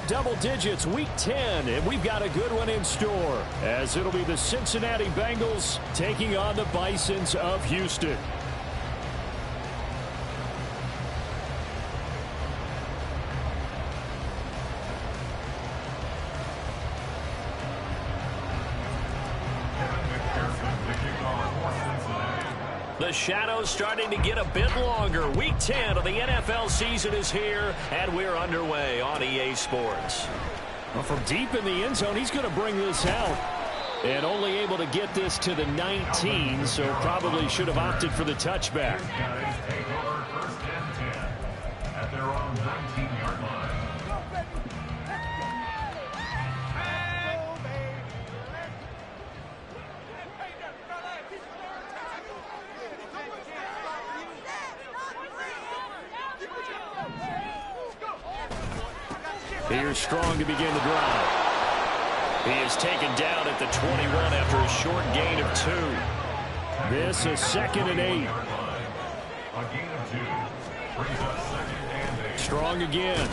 up double digits week 10, and we've got a good one in store, as it'll be the Cincinnati Bengals taking on the Bisons of Houston. The shadow's starting to get a bit longer. Week 10 of the NFL season is here, and we're underway on EA Sports. Well, from deep in the end zone, he's going to bring this out. And only able to get this to the 19, so probably should have opted for the touchback. At their own 19-yard line. Here's Strong to begin the drive. He is taken down at the 21 after a short gain of 2. This is 2nd and 8. A gain of 2. Brings up 2nd and 8. Strong again.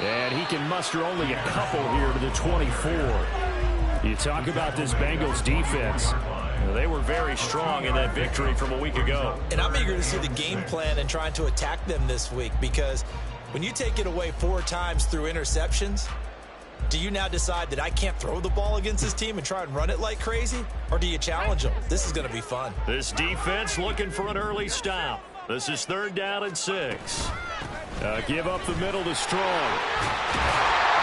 And he can muster only a couple here to the 24. You talk about this Bengals defense. They were very strong in that victory from a week ago. And I'm eager to see the game plan and trying to attack them this week, because when you take it away 4 times through interceptions, do you now decide that I can't throw the ball against this team and try and run it like crazy? Or do you challenge them? This is going to be fun. This defense looking for an early stop. This is 3rd down and 6. Give up the middle to Strong.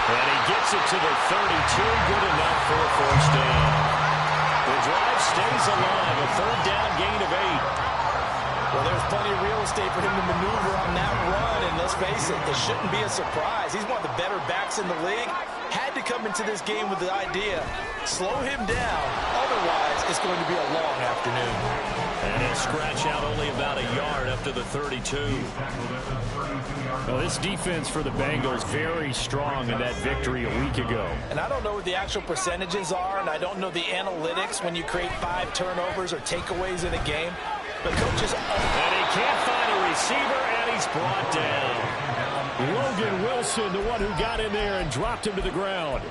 And he gets it to the 32. Good enough for a 1st down. The drive stays alive. A 3rd down gain of 8. Well, there's plenty of real estate for him to maneuver on that run, and let's face it, it shouldn't be a surprise. He's one of the better backs in the league. Had to come into this game with the idea, slow him down, otherwise it's going to be a long afternoon. And he'll scratch out only about a yard up to the 32. Well, this defense for the Bengals very strong in that victory a week ago. And I don't know what the actual percentages are, and I don't know the analytics when you create 5 turnovers or takeaways in a game. But coaches, and he can't find a receiver, and he's brought down. Logan Wilson, the one who got in there and dropped him to the ground.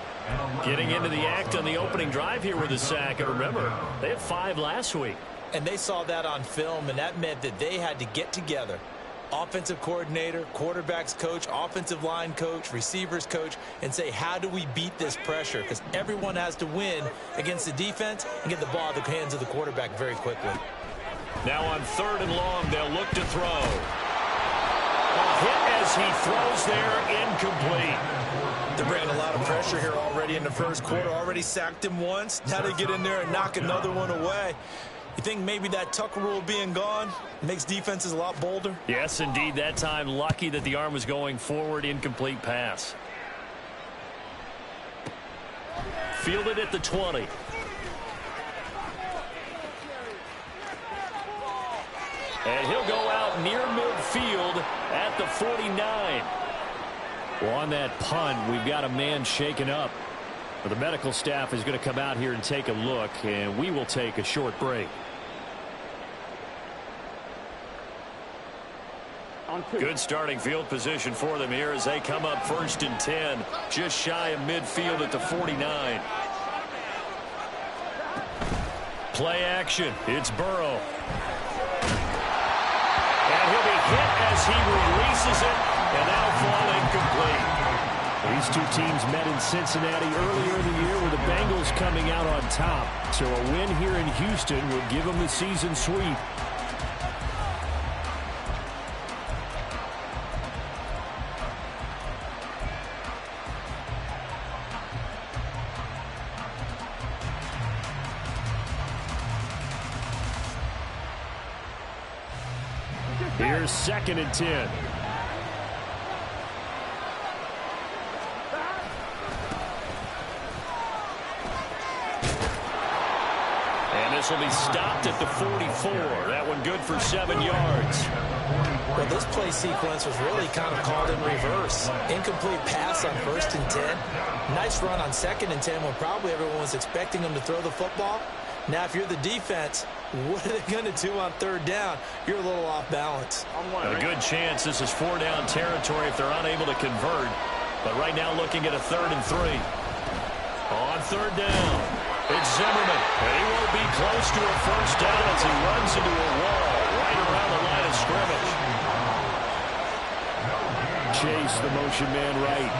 Getting into the act on the opening drive here with a sack. And remember, they had 5 last week. And they saw that on film, and that meant that they had to get together. Offensive coordinator, quarterbacks coach, offensive line coach, receivers coach, and say, how do we beat this pressure? Because everyone has to win against the defense and get the ball in the hands of the quarterback very quickly. Now on 3rd and long, they'll look to throw. A hit as he throws there, incomplete. They're bringing a lot of pressure here already in the 1st quarter. Already sacked him once. Now they get in there and knock another one away. You think maybe that Tucker rule being gone makes defenses a lot bolder? Yes, indeed. That time, lucky that the arm was going forward. Incomplete pass. Fielded at the 20. And he'll go out near midfield at the 49. Well, on that punt, we've got a man shaken up. Well, the medical staff is going to come out here and take a look, and we will take a short break. Good starting field position for them here as they come up 1st and 10, just shy of midfield at the 49. Play action. It's Burrow. And he'll be hit as he releases it, and that'll fall incomplete. These two teams met in Cincinnati earlier in the year with the Bengals coming out on top. So a win here in Houston will give them the season sweep. Here's 2nd and 10. And this will be stopped at the 44. That one good for 7 yards. Well, this play sequence was really kind of called in reverse. Incomplete pass on 1st and 10. Nice run on 2nd and 10 when probably everyone was expecting him to throw the football. Now, if you're the defense, what are they going to do on 3rd down? You're a little off balance. A good chance this is 4 down territory if they're unable to convert. But right now looking at a 3rd and 3. On 3rd down, it's Zimmerman. And he won't be close to a first down as he runs into a wall right around the line of scrimmage. Chase, the motion man right.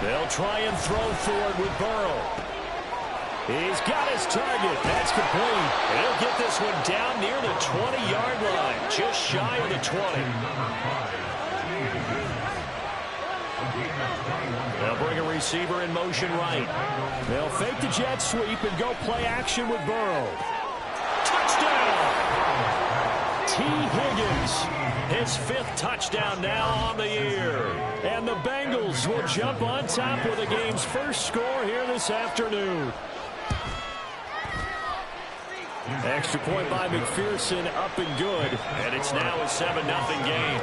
They'll try and throw forward with Burrow. He's got his target. That's complete. And he'll get this one down near the 20-yard line, just shy of the 20. They'll bring a receiver in motion right. They'll fake the jet sweep and go play action with Burrow. Touchdown! T. Higgins, his 5th touchdown now on the year. And the Bengals will jump on top with the game's first score here this afternoon. Extra point by McPherson, up and good. And it's now a 7-0 game.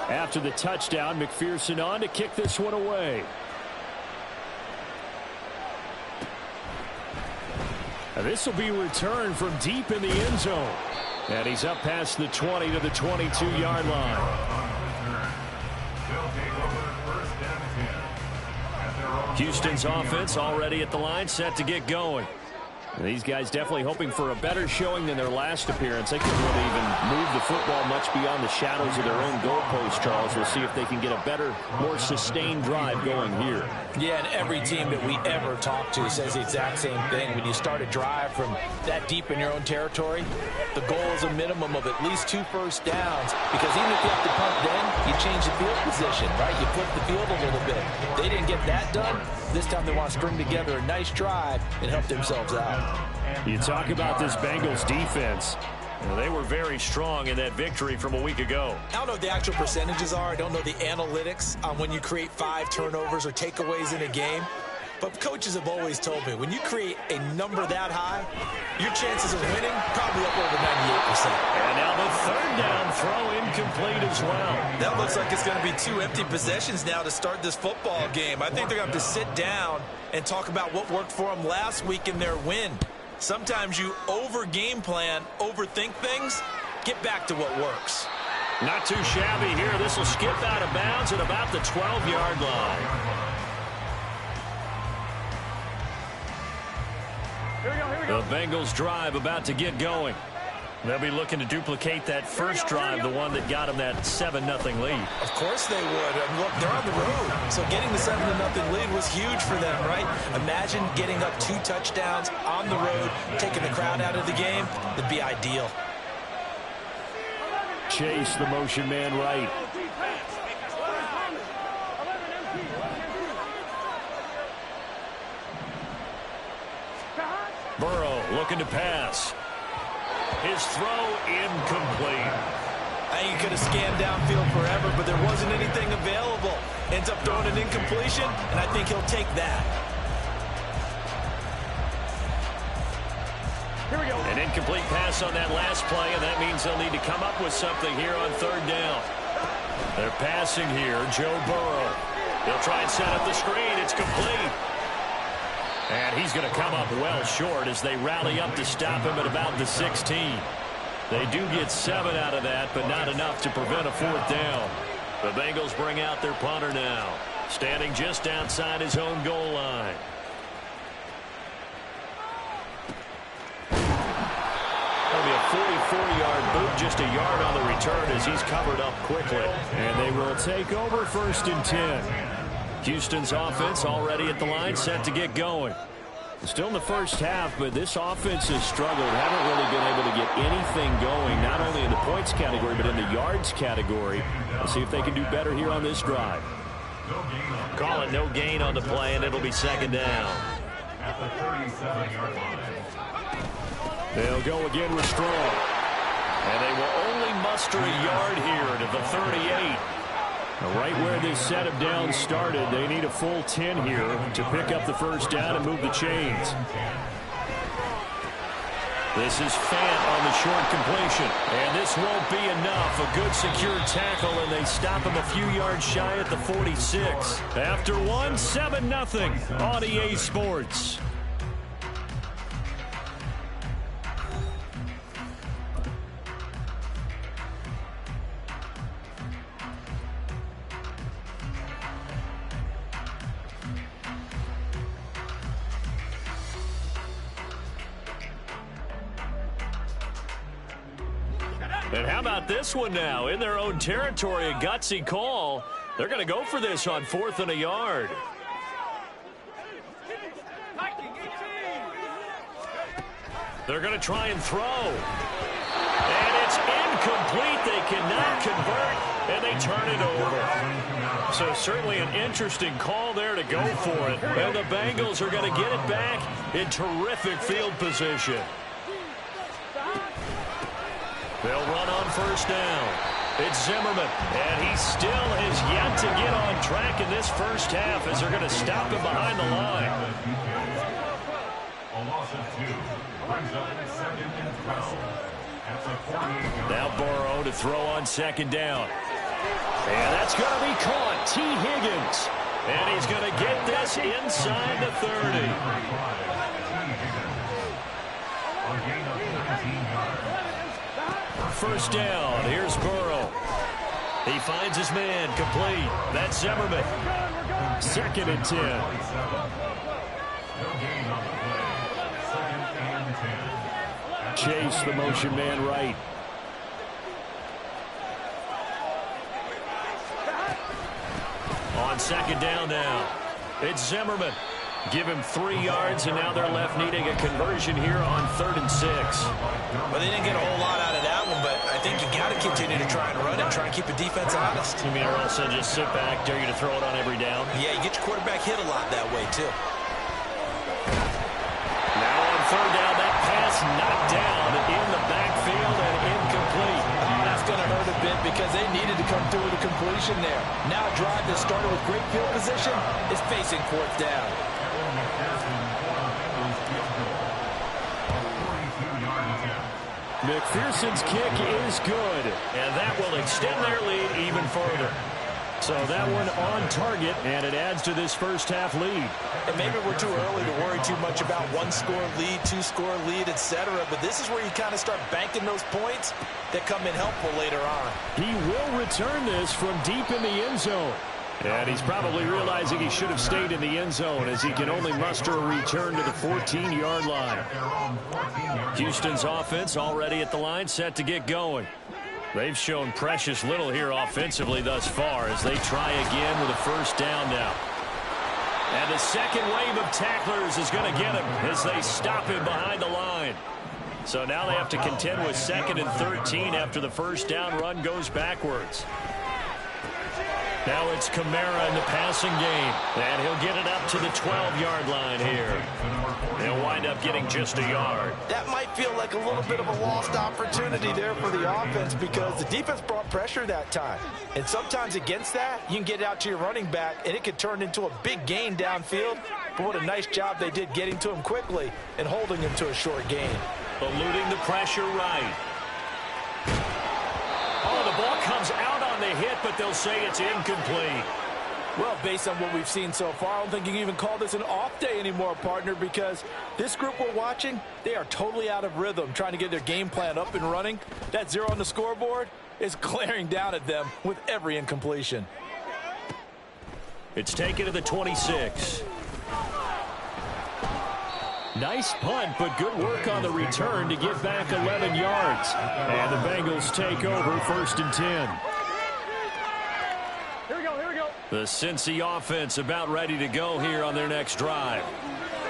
After the touchdown, McPherson on to kick this one away. This will be returned from deep in the end zone. And he's up past the 20 to the 22-yard line. Houston's offense already at the line, set to get going. These guys definitely hoping for a better showing than their last appearance. They couldn't really even move the football much beyond the shadows of their own goalpost, Charles. We'll see if they can get a better, more sustained drive going here. Yeah, and every team that we ever talk to says the exact same thing. When you start a drive from that deep in your own territory, the goal is a minimum of at least 2 first downs, because even if you have to punt then, you change the field position, right? You flip the field a little bit. They didn't get that done. This time they want to string together a nice drive and help themselves out. You talk about this Bengals defense. Well, they were very strong in that victory from a week ago. I don't know what the actual percentages are. I don't know the analytics on when you create 5 turnovers or takeaways in a game. But coaches have always told me, when you create a number that high, your chances of winning probably up over 98%. And now the 3rd down throw incomplete as well. That looks like it's going to be 2 empty possessions now to start this football game. I think they're going to have to sit down and talk about what worked for them last week in their win. Sometimes you over-game plan, overthink things. Get back to what works. Not too shabby here. This will skip out of bounds at about the 12-yard line. The Bengals drive about to get going. They'll be looking to duplicate that first drive, the one that got them that 7-0 lead. Of course they would. Look, they're on the road. So getting the 7-0 lead was huge for them, right? Imagine getting up 2 touchdowns on the road, taking the crowd out of the game. It'd be ideal. Chase, the motion man right. Burrow looking to pass. His throw incomplete. You could have scanned downfield forever, but there wasn't anything available. Ends up throwing an incompletion, and I think he'll take that. Here we go. An incomplete pass on that last play, and that means they'll need to come up with something here on 3rd down. They're passing here. Joe Burrow. They'll try and set up the screen. It's complete. And he's going to come up well short as they rally up to stop him at about the 16. They do get 7 out of that, but not enough to prevent a 4th down. The Bengals bring out their punter now, standing just outside his own goal line. That'll be a 44-yard boot, just a yard on the return as he's covered up quickly. And they will take over 1st and 10. Houston's offense already at the line, set to get going. Still in the first half, but this offense has struggled. Haven't really been able to get anything going, not only in the points category, but in the yards category. Let's see if they can do better here on this drive. Call it no gain on the play, and it'll be 2nd down. At the 37-yard line. They'll go again with Strong. And they will only muster a yard here to the 38. Right where this set of downs started, they need a full 10 here to pick up the first down and move the chains. This is Fant on the short completion. And this won't be enough. A good secure tackle, and they stop him a few yards shy at the 46. After one, 7-0 on EA Sports. And how about this one now? In their own territory, a gutsy call. They're going to go for this on 4th and a yard. They're going to try and throw. And it's incomplete. They cannot convert, and they turn it over. So certainly an interesting call there to go for it. And the Bengals are going to get it back in terrific field position. They'll run on 1st down. It's Zimmerman, and he still has yet to get on track in this first half as they're going to stop him behind the line. A loss of 2 brings up 2nd and 12. That's a 48-yard. Now Burrow to throw on 2nd down. And that's going to be caught. T. Higgins. And he's going to get this inside the 30. A gain of 19 yards. 1st down. Here's Burrow. He finds his man complete. That's Zimmerman. 2nd and 10. No gain on the play. 2nd and 10. Chase, the motion man right. On 2nd down now. It's Zimmerman. Give him 3 yards, and now they're left needing a conversion here on 3rd and 6. Well, they didn't get a whole lot out of that one, but I think you got to continue to try and run and try and keep the defense honest. You mean, or also just sit back, dare you to throw it on every down? Yeah, you get your quarterback hit a lot that way, too. Now on 3rd down, that pass knocked down in the backfield and incomplete. That's going to hurt a bit because they needed to come through with a completion there. Now a drive that started with great field position is facing 4th down. McPherson's kick is good, and that will extend their lead even further. So that one on target, and it adds to this first half lead. And maybe we're too early to worry too much about 1-score lead, 2-score lead, etc. But this is where you kind of start banking those points that come in helpful later on. He will return this from deep in the end zone. And he's probably realizing he should have stayed in the end zone as he can only muster a return to the 14-yard line. Houston's offense already at the line, set to get going. They've shown precious little here offensively thus far as they try again with a 1st down now. And the second wave of tacklers is going to get him as they stop him behind the line. So now they have to contend with 2nd and 13 after the 1st down run goes backwards. Now it's Kamara in the passing game, and he'll get it up to the 12-yard line here. They'll wind up getting just a yard. That might feel like a little bit of a lost opportunity there for the offense because the defense brought pressure that time. And sometimes against that, you can get out to your running back, and it could turn into a big gain downfield. But what a nice job they did getting to him quickly and holding him to a short gain. Eluding the pressure right. Oh, the ball comes out on the hit, but they'll say it's incomplete. Well, based on what we've seen so far, I don't think you can even call this an off day anymore, partner, because this group we're watching, they are totally out of rhythm, trying to get their game plan up and running. That 0 on the scoreboard is glaring down at them with every incompletion. It's taken to the 26. Nice punt, but good work on the return to get back 11 yards. And the Bengals take over 1st and 10. Here we go. The Cincy offense about ready to go here on their next drive.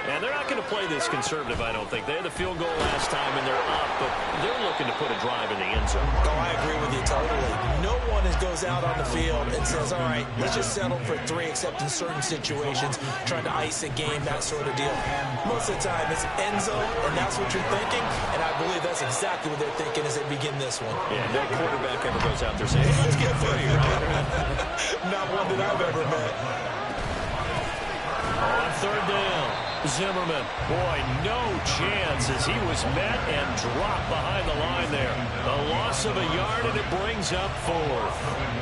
And they're not going to play this conservative, I don't think. They had the field goal last time, and they're up, but they're looking to put a drive in the end zone. Oh, I agree with you totally. No one goes out on the field and says, all right, let's just settle for 3, except in certain situations, trying to ice a game, that sort of deal. Most of the time, it's end zone, and that's what you're thinking, and I believe that's exactly what they're thinking as they begin this one. Yeah, no quarterback ever goes out there saying, hey, let's get footy, right? Not one that I've ever met. On 3rd down, Zimmerman, boy, no chance as he was met and dropped behind the line there. A loss of a yard, and it brings up 4th.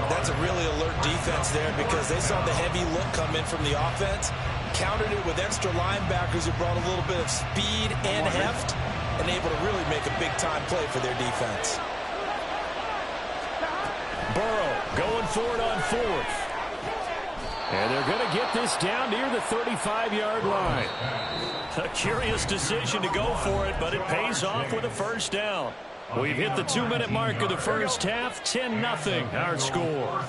That's a really alert defense there because they saw the heavy look come in from the offense, countered it with extra linebackers who brought a little bit of speed and heft, and able to really make a big-time play for their defense. Burrow going for it on 4th. And they're going to get this down near the 35-yard line. A curious decision to go for it, but it pays off with a first down. We've hit the 2-minute mark of the first half. 10-0 our score.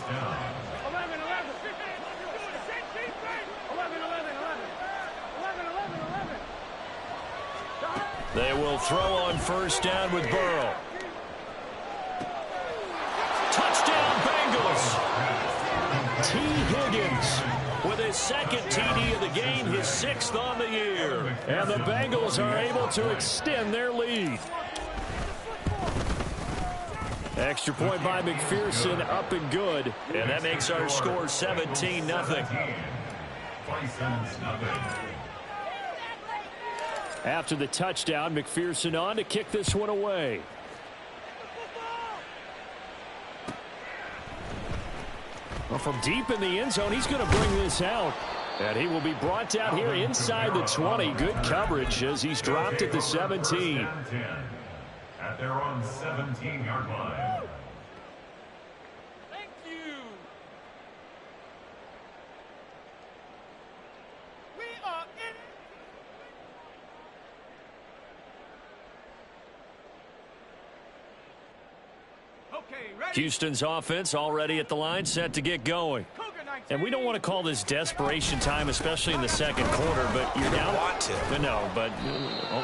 They will throw on first down with Burrow. Touchdown, Bengals. T. Higgins with his second TD of the game, his 6th on the year. And the Bengals are able to extend their lead. Extra point by McPherson, up and good. And that makes our score 17-0. After the touchdown, McPherson on to kick this one away. Well, from deep in the end zone, he's going to bring this out. And he will be brought down here inside the 20. Good coverage as he's dropped at the 17. At their own 17-yard line. Thank you. We are in. Okay, ready? Houston's offense already at the line, set to get going. And we don't want to call this desperation time, especially in the second quarter, but you're down. Want to. No, but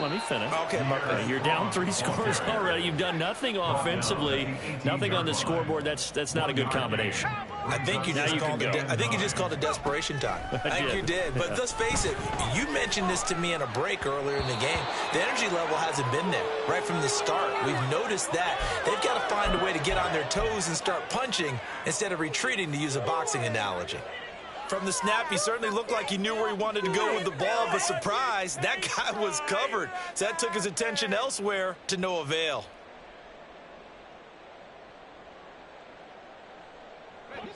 let me finish. Okay, Mark. You're down 3 scores already. You've done nothing offensively, nothing on the scoreboard. That's not a good combination. I think you just called it desperation time. I think you did. But let's face it, you mentioned this to me in a break earlier in the game. The energy level hasn't been there right from the start. We've noticed that. They've got to find a way to get on their toes and start punching instead of retreating, to use a boxing analogy. From the snap, he certainly looked like he knew where he wanted to go with the ball, but surprise, that guy was covered. So that took his attention elsewhere to no avail.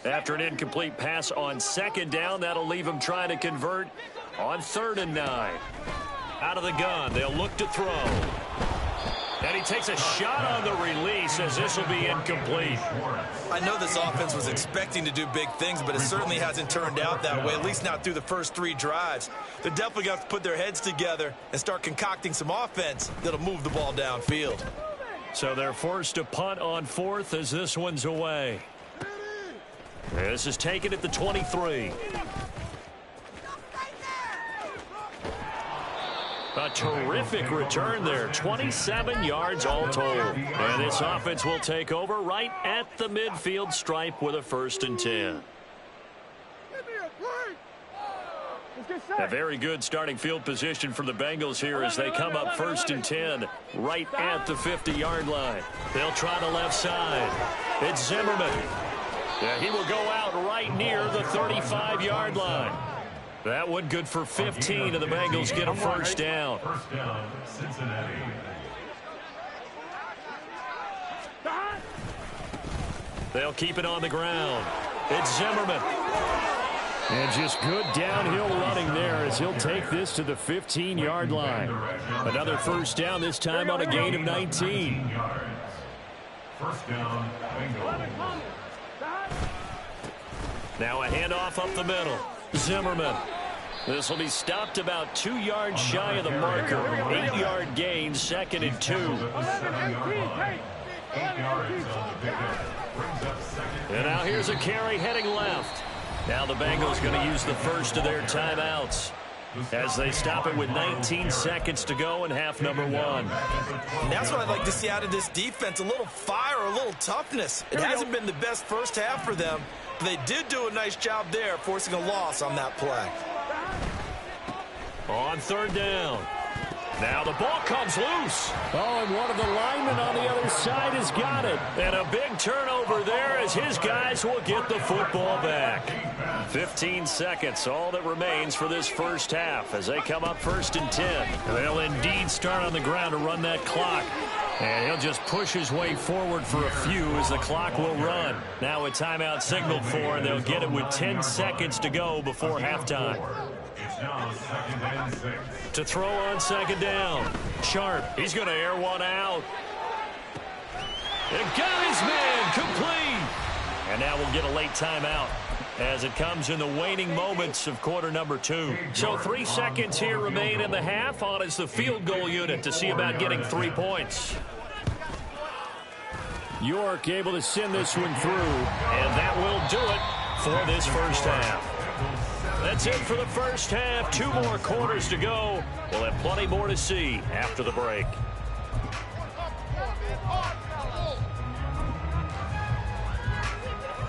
After an incomplete pass on second down, that'll leave him trying to convert on 3rd and 9. Out of the gun, they'll look to throw. And he takes a shot on the release as this will be incomplete. I know this offense was expecting to do big things, but it certainly hasn't turned out that way, at least not through the first 3 drives. They're definitely going to have to put their heads together and start concocting some offense that'll move the ball downfield. So they're forced to punt on 4th as this one's away. This is taken at the 23. A terrific return there. 27 yards all told. And this offense will take over right at the midfield stripe with a 1st and 10. A very good starting field position for the Bengals here as they come up 1st and 10 right at the 50-yard line. They'll try the left side. It's Zimmerman. Yeah, he will go out right near the 35-yard line. That one good for 15, and the Bengals get a first down. First down, Cincinnati. They'll keep it on the ground. It's Zimmerman. And just good downhill running there as he'll take this to the 15-yard line. Another first down, this time on a gain of 19. First down, Bengals. Now a handoff up the middle. Zimmerman. This will be stopped about 2 yards shy of the marker. 8-yard gain, 2nd and 2. And now here's a carry heading left. Now the Bengals going to use the first of their timeouts as they stop it with 19 seconds to go in half number 1. And that's what I'd like to see out of this defense, a little fire, a little toughness. It hasn't been the best first half for them, but they did do a nice job there, forcing a loss on that play. On 3rd down. Now the ball comes loose. Oh, and one of the linemen on the other side has got it. And a big turnover there as his guys will get the football back. 15 seconds, all that remains for this first half as they come up 1st and 10. They'll indeed start on the ground to run that clock. And he'll just push his way forward for a few as the clock will run. Now a timeout signaled for, and they'll get it with 10 seconds to go before halftime. It's now 2nd and 6. To throw on 2nd down. Sharp, he's going to air one out. And got his man complete. And now we'll get a late timeout as it comes in the waning moments of quarter number 2. So 3 seconds here remain in the half. On is the field goal unit to see about getting 3 points. York able to send this one through, and that will do it for this first half. That's it for the first half. 2 more quarters to go. We'll have plenty more to see after the break.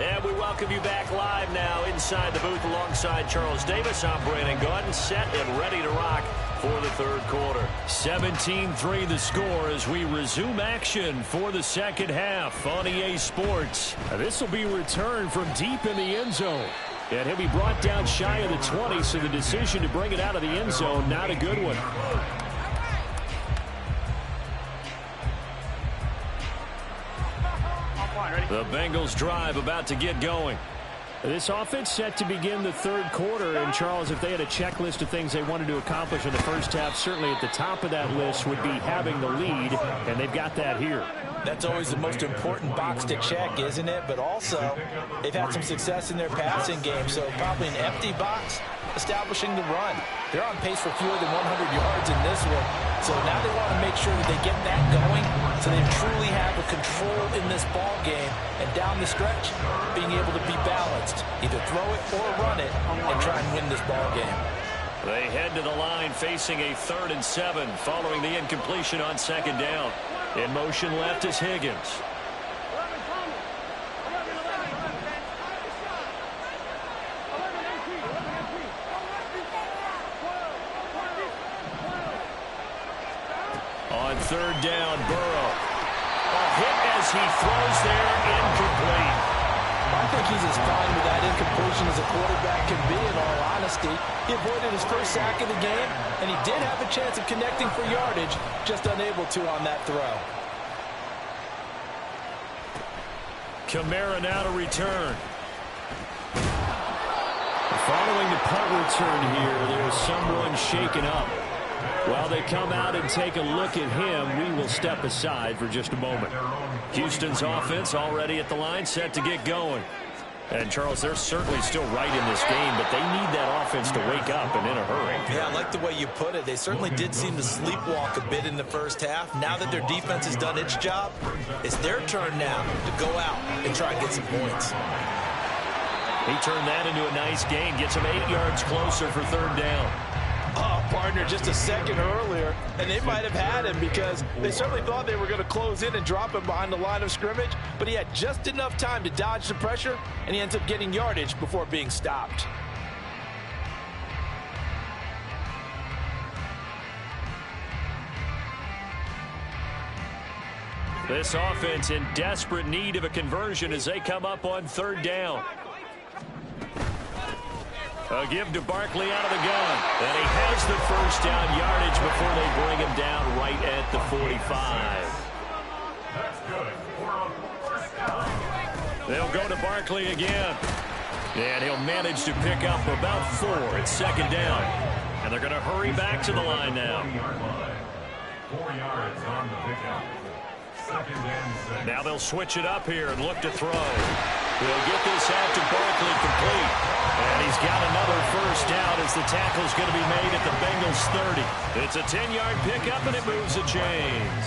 And we welcome you back live now inside the booth alongside Charles Davis. I'm Brandon Gaudin, set and ready to rock for the 3rd quarter. 17-3 the score as we resume action for the 2nd half on EA Sports. This will be returned from deep in the end zone. And he'll be brought down shy of the 20, so the decision to bring it out of the end zone, not a good one. The Bengals drive about to get going. This offense set to begin the 3rd quarter. And, Charles, if they had a checklist of things they wanted to accomplish in the first half, certainly at the top of that list would be having the lead, and they've got that here. That's always the most important box to check, isn't it? But also, they've had some success in their passing game, so probably an empty box establishing the run. They're on pace for fewer than 100 yards in this one, so now they want to make sure that they get that going so they truly have a control in this ball game, and down the stretch, being able to be balanced, either throw it or run it, and try and win this ball game. They head to the line facing a 3rd and 7 following the incompletion on 2nd down. In motion left is Higgins. On 3rd down, Burrow. A hit as he throws there, incomplete. I think he's as fine with that incompletion as a quarterback can be, in all honesty. He avoided his first sack of the game, and he did have a chance of connecting for yardage, just unable to on that throw. Kamara now to return. Following the punt return here, there's someone shaken up. While they come out and take a look at him, we will step aside for just a moment. Houston's offense already at the line, set to get going. And, Charles, they're certainly still right in this game, but they need that offense to wake up and in a hurry. Yeah, I like the way you put it. They certainly did seem to sleepwalk a bit in the first half. Now that their defense has done its job, it's their turn now to go out and try and get some points. He turned that into a nice gain, gets him 8 yards closer for 3rd down. Oh, partner, just a second earlier, and they might have had him because they certainly thought they were going to close in and drop him behind the line of scrimmage, but he had just enough time to dodge the pressure, and he ends up getting yardage before being stopped. This offense in desperate need of a conversion as they come up on 3rd down. A give to Barkley out of the gun. And he has the first down yardage before they bring him down right at the 45. That's good. They'll go to Barkley again. And he'll manage to pick up about 4 at 2nd down. And they're going to hurry back to the line now. 4 yards on the pickup. 2nd and 6. Now they'll switch it up here and look to throw. They'll get this out to Barkley complete. And he's got another first down as the tackle's going to be made at the Bengals 30. It's a 10-yard pickup, and it moves the chains.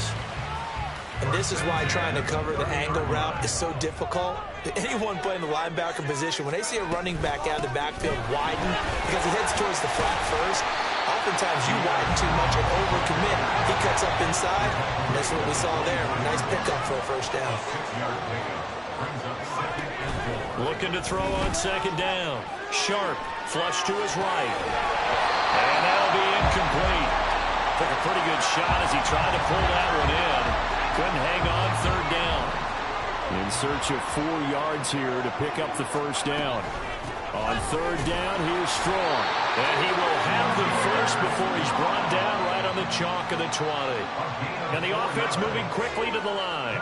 And this is why trying to cover the angle route is so difficult. Anyone playing the linebacker position, when they see a running back out of the backfield widen because he heads towards the flat first, oftentimes you widen too much and overcommit. He cuts up inside, and that's what we saw there. Nice pickup for a first down. 6-yard pickup. Brings up 2nd and 4. Looking to throw on 2nd down. Sharp, flush to his right. And that'll be incomplete. Took a pretty good shot as he tried to pull that one in. Couldn't hang on 3rd down. In search of 4 yards here to pick up the first down. On third down, here's Strong. And he will have the first before he's brought down right on the chalk of the 20. And the offense moving quickly to the line.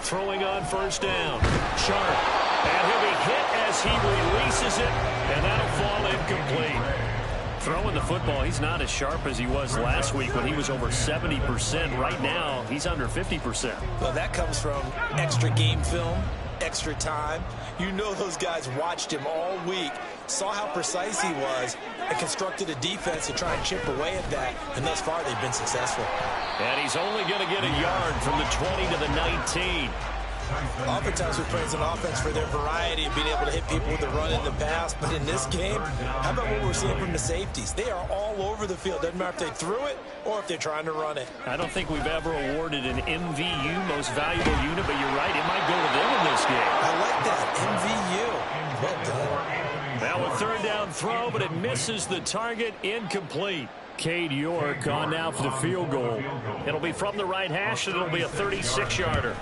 Throwing on first down. Sharp. And he'll be hit as he releases it. And that'll fall incomplete. Throwing the football, he's not as sharp as he was last week when he was over 70%. Right now, he's under 50%. Well, that comes from extra game film, extra time. You know those guys watched him all week, saw how precise he was, and constructed a defense to try and chip away at that. And thus far, they've been successful. And he's only going to get a yard from the 20 to the 19. Oftentimes we praise an offense for their variety of being able to hit people with the run in the pass. But in this game, how about what we're seeing from the safeties? They are all over the field. Doesn't matter if they threw it or if they're trying to run it. I don't think we've ever awarded an MVU, most valuable unit, but you're right, it might go to them in this game. I like that, MVU. Well done. Now a third down throw, but it misses the target, incomplete. Cade York on now for the field goal. It'll be from the right hash, and it'll be a 36-yarder.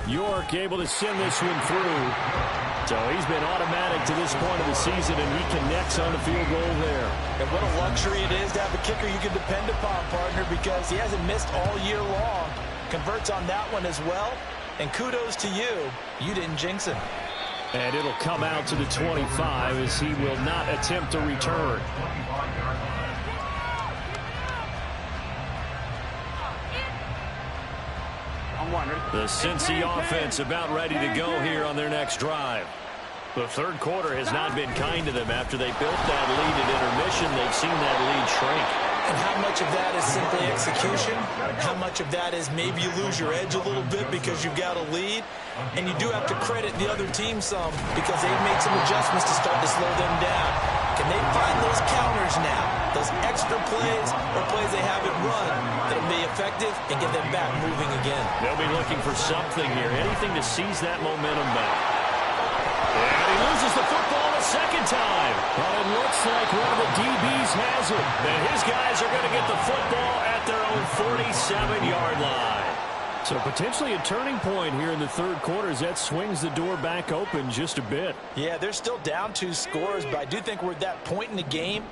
York able to send this one through. So he's been automatic to this point of the season, and he connects on the field goal there. And what a luxury it is to have a kicker you can depend upon, partner, because he hasn't missed all year long. Converts on that one as well. And kudos to you. You didn't jinx him. And it'll come out to the 25 as he will not attempt to return. The Cincy offense about ready to go here on their next drive. The third quarter has not been kind to them. After they built that lead at intermission, they've seen that lead shrink. And how much of that is simply execution? How much of that is maybe you lose your edge a little bit because you've got a lead? And you do have to credit the other team some because they've made some adjustments to start to slow them down. Can they find those counters now? Those extra plays or plays they haven't run that'll be effective and get them back moving again. They'll be looking for something here, anything to seize that momentum back. And he loses the football a second time. But it looks like one of the DBs has it. And his guys are going to get the football at their own 47-yard line. So potentially a turning point here in the third quarter as that swings the door back open just a bit. Yeah, they're still down 2 scores, but I do think we're at that point in the game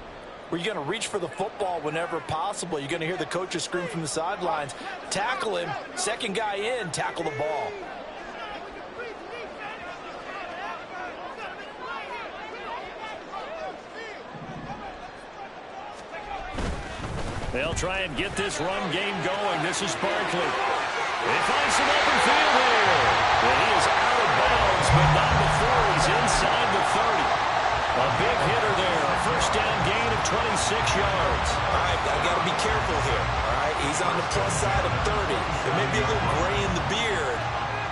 where you're going to reach for the football whenever possible. You're going to hear the coaches scream from the sidelines, tackle him, second guy in, tackle the ball. They'll try and get this run game going. This is Barkley. They find some open field here. And he is out of bounds, but not before he's inside the 30. A big hitter there. A first down gain of 26 yards. All right, I got to be careful here. All right, he's on the plus side of 30. There may be a little gray in the beard,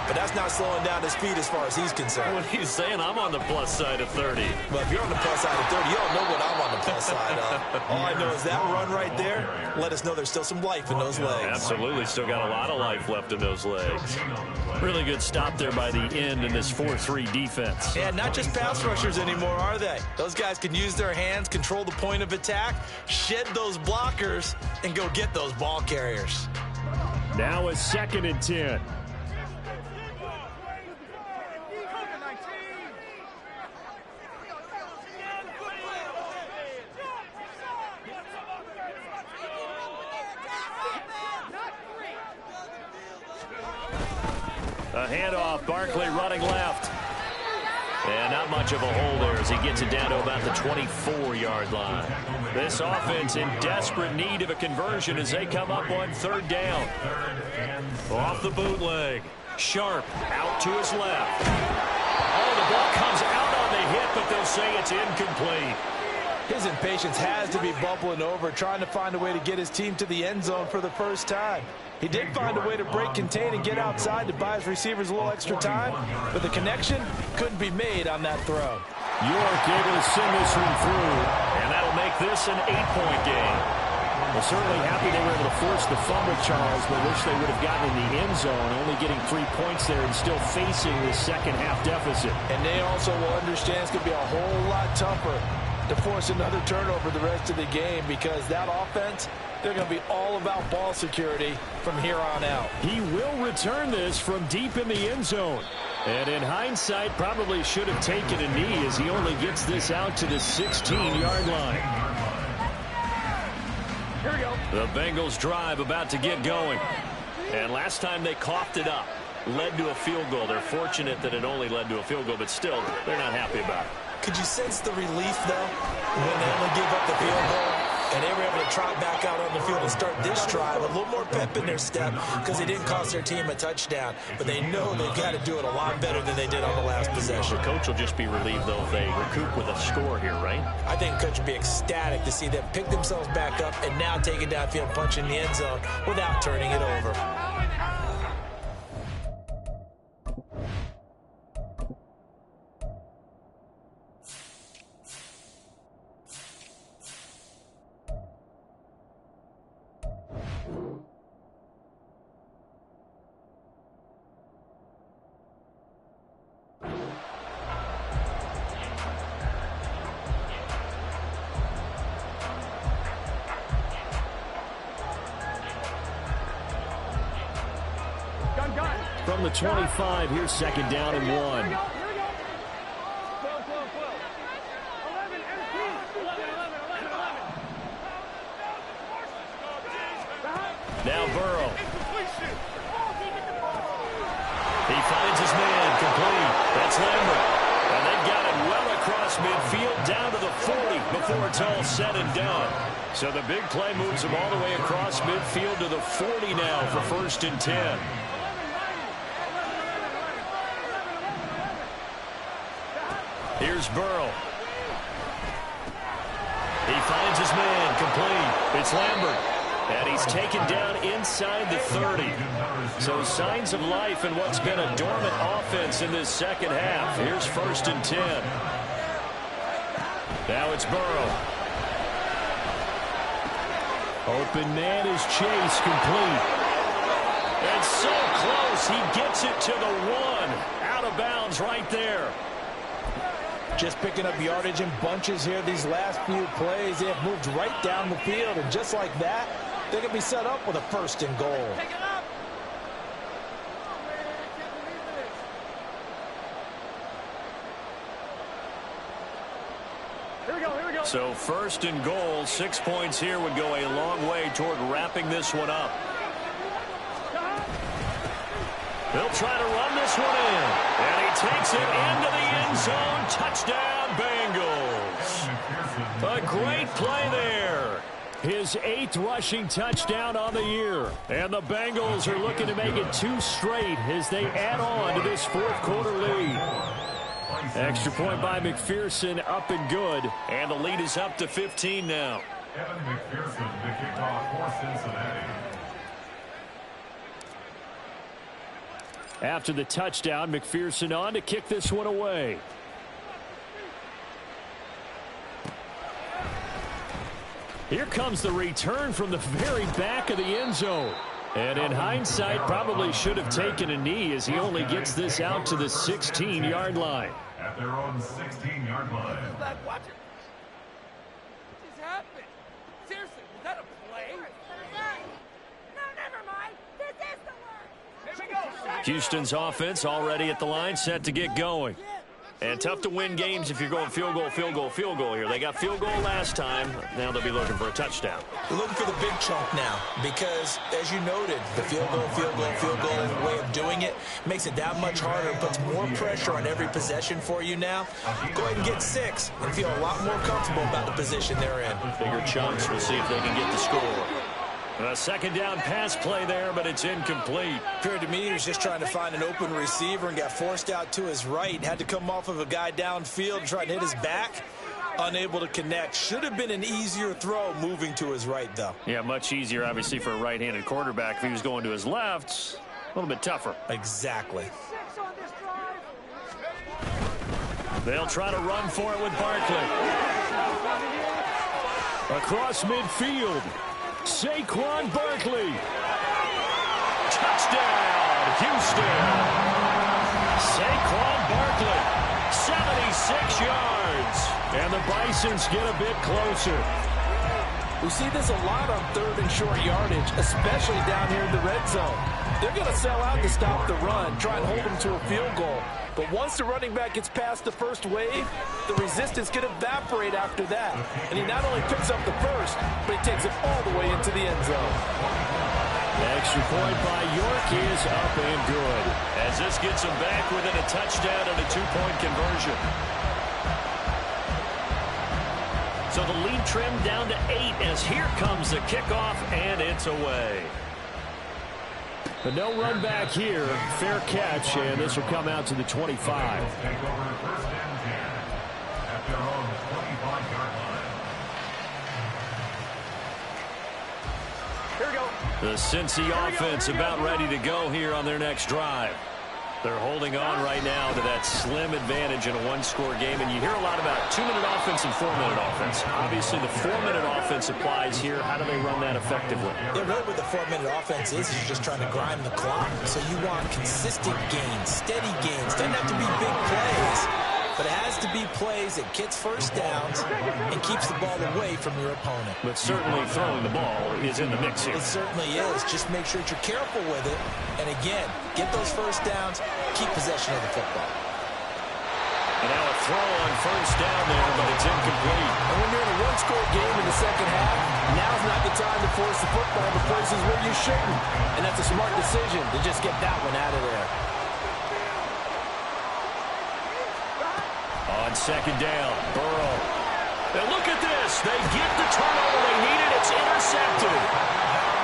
but that's not slowing down his feet as far as he's concerned. What he's saying, I'm on the plus side of 30. Well, if you're on the plus side of 30, you don't know what I'm on the plus side of. All I know is that run right there let us know there's still some life in those legs. Absolutely, still got a lot of life left in those legs. Really good stop there by the end in this 4-3 defense. Yeah, not just pass rushers anymore, are they? Those guys can use their hands, control the point of attack, shed those blockers, and go get those ball carriers. Now a 2nd and 10. A handoff, Barkley running left. And not much of a hole there as he gets it down to about the 24-yard line. This offense in desperate need of a conversion as they come up on third down. Off the bootleg. Sharp out to his left. Oh, the ball comes out on the hit, but they'll say it's incomplete. His impatience has to be bubbling over, trying to find a way to get his team to the end zone for the first time. He did find a way to break contain and get outside to buy his receivers a little extra time, but the connection couldn't be made on that throw. York able to send this one through, and that'll make this an 8-point game. Well, certainly happy they were able to force the fumble, Charles, but wish they would have gotten in the end zone, only getting 3 points there and still facing the second half deficit. And they also will understand it's going to be a whole lot tougher to force another turnover the rest of the game because that offense, they're going to be all about ball security from here on out. He will return this from deep in the end zone. And in hindsight, probably should have taken a knee as he only gets this out to the 16-yard line. Here we go. The Bengals drive about to get going. And last time they coughed it up, led to a field goal. They're fortunate that it only led to a field goal, but still, they're not happy about it. Could you sense the relief, though, when they only gave up the field goal and they were able to trot back out on the field and start this drive? A little more pep in their step because they didn't cost their team a touchdown, but they know they've got to do it a lot better than they did on the last possession. The coach will just be relieved, though, if they recoup with a score here, right? I think coach would be ecstatic to see them pick themselves back up and now take it downfield, punch in the end zone without turning it over. From the 25, here's second down and 1. Here we go. Flow. 11, 11. Now Burrow. He finds his man, complete. That's Lambert. And they've got it well across midfield, down to the 40 before it's all said and done. So the big play moves him all the way across midfield to the 40 now for 1st and 10. Here's Burrow. He finds his man, complete. It's Lambert. And he's taken down inside the 30. So signs of life in what's been a dormant offense in this second half. Here's 1st and 10. Now it's Burrow. Open man is Chase, complete. And so close, he gets it to the 1. Out of bounds right there. Just picking up yardage in bunches here these last few plays. They have moved right down the field, and just like that, they can be set up with a 1st and goal. Take it up. Here we go. So 1st and goal, 6 points here would go a long way toward wrapping this one up. They'll try to run this one in. And he takes it into the end zone. Touchdown, Bengals. A great play there. His 8th rushing touchdown on the year. And the Bengals are looking to make it 2 straight as they add on to this 4th quarter lead. Extra point by McPherson, up and good. And the lead is up to 15 now. Evan McPherson, the kickoff for Cincinnati. After the touchdown, McPherson on to kick this one away. Here comes the return from the very back of the end zone. And in hindsight, probably should have taken a knee as he only gets this out to the 16-yard line. At their own 16-yard line. Watch it. What just happened? Seriously, was that a play? No, never mind. This is the one. Here we go. Houston's offense already at the line, set to get going. And tough to win games if you're going field goal here. They got field goal last time. Now they'll be looking for a touchdown. They're looking for the big chunk now because, as you noted, the field goal way of doing it makes it that much harder and puts more pressure on every possession for you now. Go ahead and get 6 and feel a lot more comfortable about the position they're in. Bigger chunks. We'll see if they can get the score. A second down pass play there, but it's incomplete. Appeared to me he was just trying to find an open receiver and got forced out to his right. Had to come off of a guy downfield trying to hit his back. Unable to connect. Should have been an easier throw moving to his right, though. Yeah, much easier, obviously, for a right-handed quarterback. If he was going to his left, a little bit tougher. Exactly. 6 on this drive. They'll try to run for it with Barkley. Across midfield, Saquon Barkley. Touchdown, Houston. Saquon Barkley, 76 yards. And the Bisons get a bit closer. We see this a lot on third and short yardage, especially down here in the red zone. They're going to sell out to stop the run, try and hold them to a field goal. But once the running back gets past the first wave, the resistance can evaporate after that. And he not only picks up the first, but he takes it all the way into the end zone. Extra point by York is up and good. As this gets him back within a touchdown and a two-point conversion. So the lead trimmed down to 8 as here comes the kickoff, and it's away. But no run back here. Fair catch, and this will come out to the 25. Take over first and 10 at their own 25-yard line. Here we go. The Cincy offense about ready to go here on their next drive. They're holding on right now to that slim advantage in a one-score game, and you hear a lot about 2-minute offense and 4-minute offense. Obviously, the 4-minute offense applies here. How do they run that effectively? Yeah, really what the 4-minute offense is you're just trying to grind the clock. So you want consistent gains, steady gains. Doesn't have to be big plays, but it has to be plays that gets first downs and keeps the ball away from your opponent. But certainly throwing the ball is in the mix here. It certainly is. Just make sure that you're careful with it. And again, get those first downs, keep possession of the football. And now a throw on first down there, but it's incomplete. And when you're in a one-score game in the second half, now's not the time to force the football to places where you shouldn't. And that's a smart decision to just get that one out of there. On second down, Burrow. And look at this. They get the turnover they needed. It's intercepted.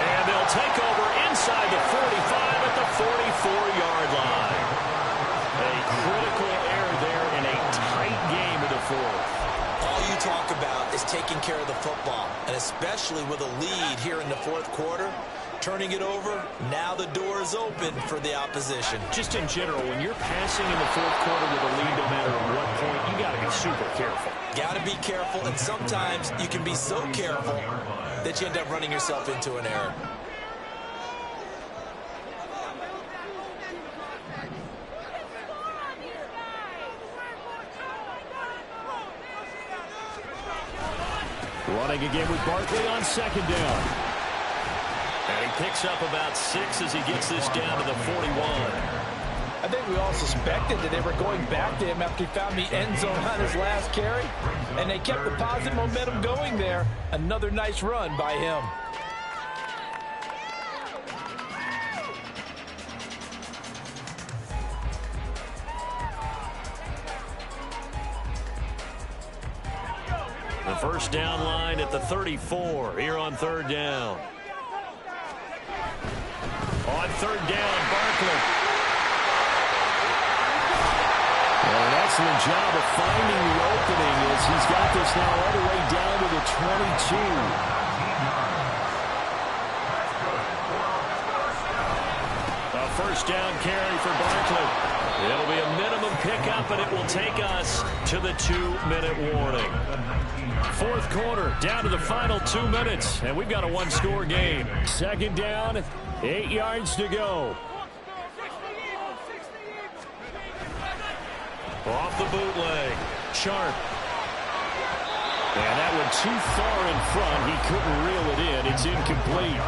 And they'll take over inside the 45 at the 44-yard line. A critical error there in a tight game of the fourth. All you talk about is taking care of the football, and especially with a lead here in the fourth quarter, turning it over, now the door is open for the opposition. Just in general, when you're passing in the fourth quarter with a lead, no matter at what point, you got to be super careful. Got to be careful, and sometimes you can be so careful that you end up running yourself into an error. Running again with Barkley on second down. And he picks up about 6 as he gets this down to the 41. I think we all suspected that they were going back to him after he found the end zone on his last carry, and they kept the positive momentum going there. Another nice run by him. The first down line at the 34 here on third down. On third down, Barkley. Well, an excellent job of finding the opening as he's got this now all the way down to the 22. A first down carry for Barkley. It'll be a minimum pickup, and it will take us to the 2-minute warning. Fourth quarter, down to the final 2 minutes, and we've got a one-score game. Second down, 8 yards to go. Off the bootleg, Sharp. And that one too far in front. He couldn't reel it in. It's incomplete.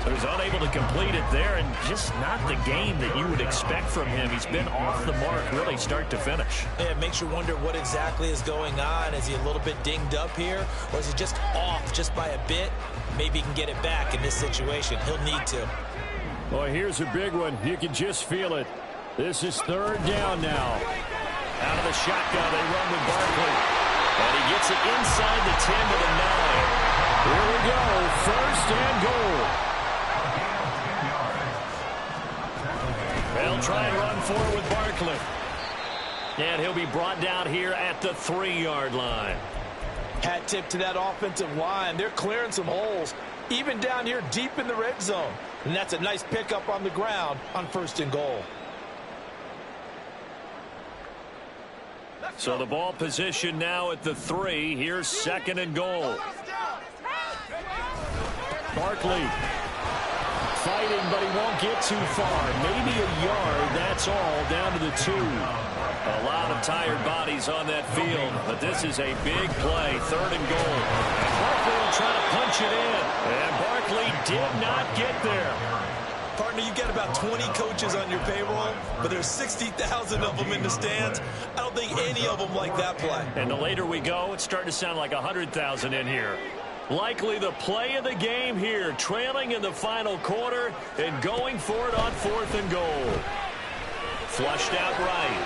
So he's unable to complete it there, and just not the game that you would expect from him. He's been off the mark really start to finish. Yeah, it makes you wonder what exactly is going on. Is he a little bit dinged up here, or is he just off just by a bit? Maybe he can get it back in this situation. He'll need to. Well, here's a big one. You can just feel it. This is third down now. Out of the shotgun, they run with Barkley. And he gets it inside the 10 to the 9. Here we go. First and goal. They'll try and run forward with Barkley. And he'll be brought down here at the 3-yard line. Hat tip to that offensive line. They're clearing some holes, even down here deep in the red zone. And that's a nice pickup on the ground on first and goal. So the ball position now at the 3. Here's second and goal. Barkley fighting, but he won't get too far. Maybe a yard, that's all, down to the 2. A lot of tired bodies on that field, but this is a big play. Third and goal. And Barkley will try to punch punch it in. And Barkley did not get there. Partner, you've got about 20 coaches on your payroll, but there's 60,000 of them in the stands. I don't think any of them like that play. And the later we go, it's starting to sound like 100,000 in here. Likely the play of the game here, trailing in the final quarter and going for it on 4th and goal. Flushed out right.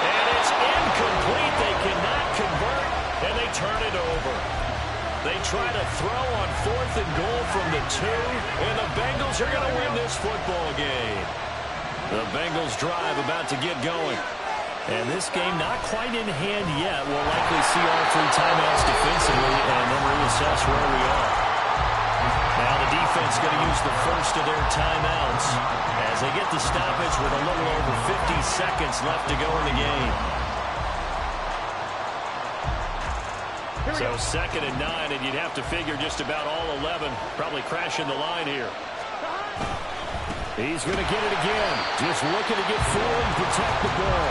And it's incomplete. They cannot convert, and they turn it over. They try to throw on 4th and goal from the 2, and the Bengals are going to win this football game. The Bengals drive about to get going. And this game not quite in hand yet. We'll likely see all 3 timeouts defensively and then reassess where we are. Now the defense going to use the first of their timeouts as they get the stoppage with a little over 50 seconds left to go in the game. So 2nd and 9, and you'd have to figure just about all 11 probably crashing the line here. He's going to get it again. Just looking to get forward and protect the ball.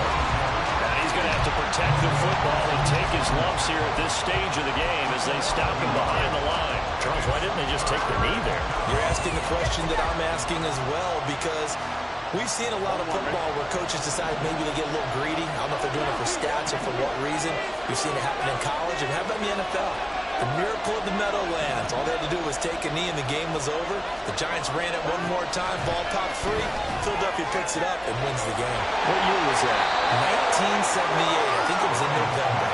Now he's going to have to protect the football and take his lumps here at this stage of the game as they stop him behind the line. Charles, why didn't they just take the knee there? You're asking a question that I'm asking as well, because we've seen a lot of football where coaches decide maybe they get a little greedy. I don't know if they're doing it for stats or for what reason. We've seen it happen in college, and how about in the NFL? The miracle of the Meadowlands. All they had to do was take a knee and the game was over. The Giants ran it one more time. Ball popped free. Philadelphia picks it up and wins the game. What year was that? 1978. I think it was in November.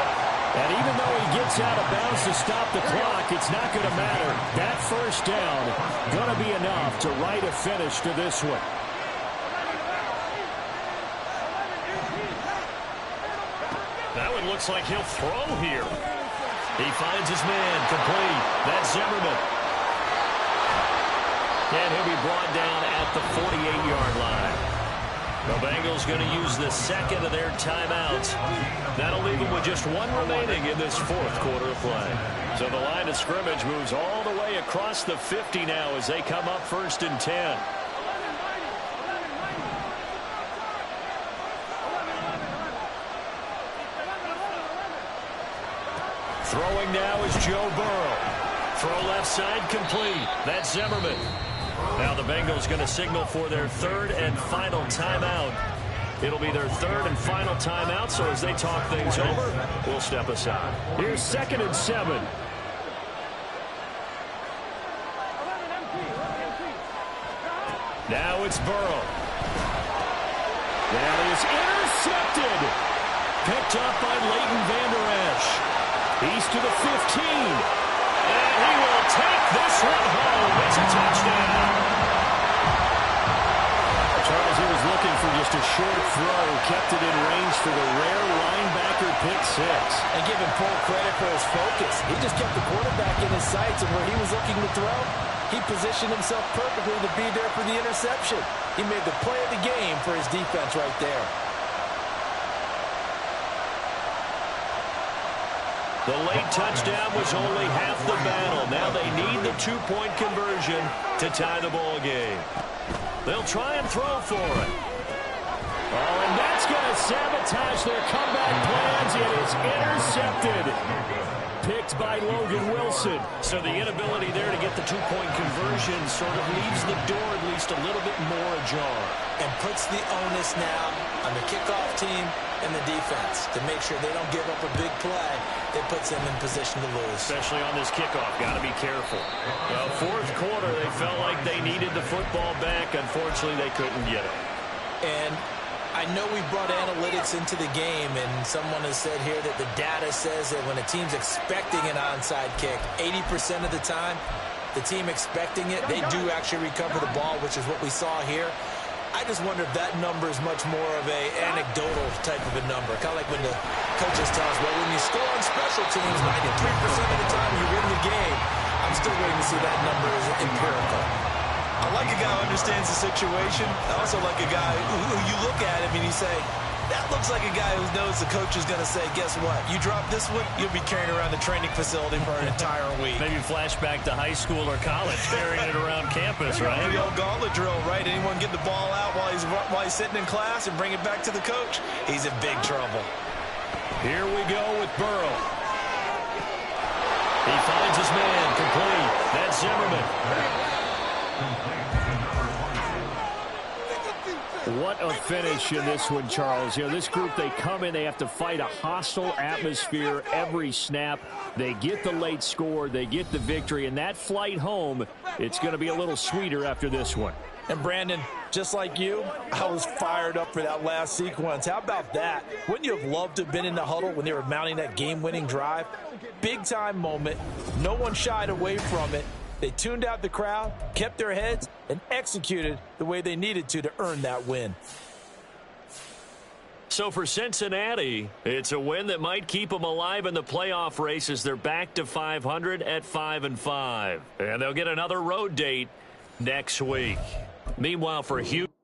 And even though he gets out of bounds to stop the clock, it's not going to matter. That first down going to be enough to write a finish to this one. That one looks like he'll throw here. He finds his man, complete. That's Zimmerman. And he'll be brought down at the 48-yard line. The Bengals going to use the 2nd of their timeouts. That'll leave them with just 1 remaining in this 4th quarter of play. So the line of scrimmage moves all the way across the 50 now as they come up 1st and 10. Throwing now is Joe Burrow. Throw left side complete. That's Zimmerman. Now the Bengals going to signal for their 3rd and final timeout. It'll be their 3rd and final timeout, so as they talk things over, we'll step aside. Here's 2nd and 7. Now it's Burrow. That is intercepted. Picked up by Leighton Vander Esch. He's to the 15. And he will take this one home. It's a touchdown. Charles, he was looking for just a short throw. Kept it in range for the rare linebacker pick 6. And give him full credit for his focus. He just kept the quarterback in his sights, and where he was looking to throw, he positioned himself perfectly to be there for the interception. He made the play of the game for his defense right there. The late touchdown was only half the battle. Now they need the 2-point conversion to tie the ball game. They'll try and throw for it. Oh, and that's going to sabotage their comeback plans. It is intercepted. Picked by Logan Wilson. So the inability there to get the 2-point conversion sort of leaves the door at least a little bit more ajar. And puts the onus now on the kickoff team and the defense to make sure they don't give up a big play that puts them in position to lose. Especially on this kickoff. Got to be careful. Well, 4th quarter, they felt like they needed the football back. Unfortunately, they couldn't get it. And I know we brought analytics into the game, and someone has said here that the data says that when a team's expecting an onside kick, 80% of the time, the team expecting it, they do actually recover the ball, which is what we saw here. I just wonder if that number is much more of a anecdotal type of a number. Kind of like when the coaches tell us, well, when you score on special teams, 93% of the time you win the game. I'm still waiting to see that number is empirical. I like a guy who understands the situation. I also like a guy who you look at him and you say, that looks like a guy who knows the coach is going to say, guess what? You drop this one, you'll be carrying around the training facility for an entire week. Maybe flashback to high school or college, carrying it around campus, right? The old gauntlet drill, right? Anyone get the ball out while he's sitting in class and bring it back to the coach? He's in big trouble. Here we go with Burrow. He finds his man, complete. That's Zimmerman. What a finish in this one, Charles. You know, this group, they come in, they have to fight a hostile atmosphere every snap. They get the late score, they get the victory, and that flight home, it's going to be a little sweeter after this one. And Brandon, just like you, I was fired up for that last sequence. How about that? Wouldn't you have loved to have been in the huddle when they were mounting that game-winning drive? Big-time moment. No one shied away from it. They tuned out the crowd, kept their heads, and executed the way they needed to earn that win. So for Cincinnati, it's a win that might keep them alive in the playoff race as they're back to 500 at 5-5. And they'll get another road date next week. Meanwhile, for Houston.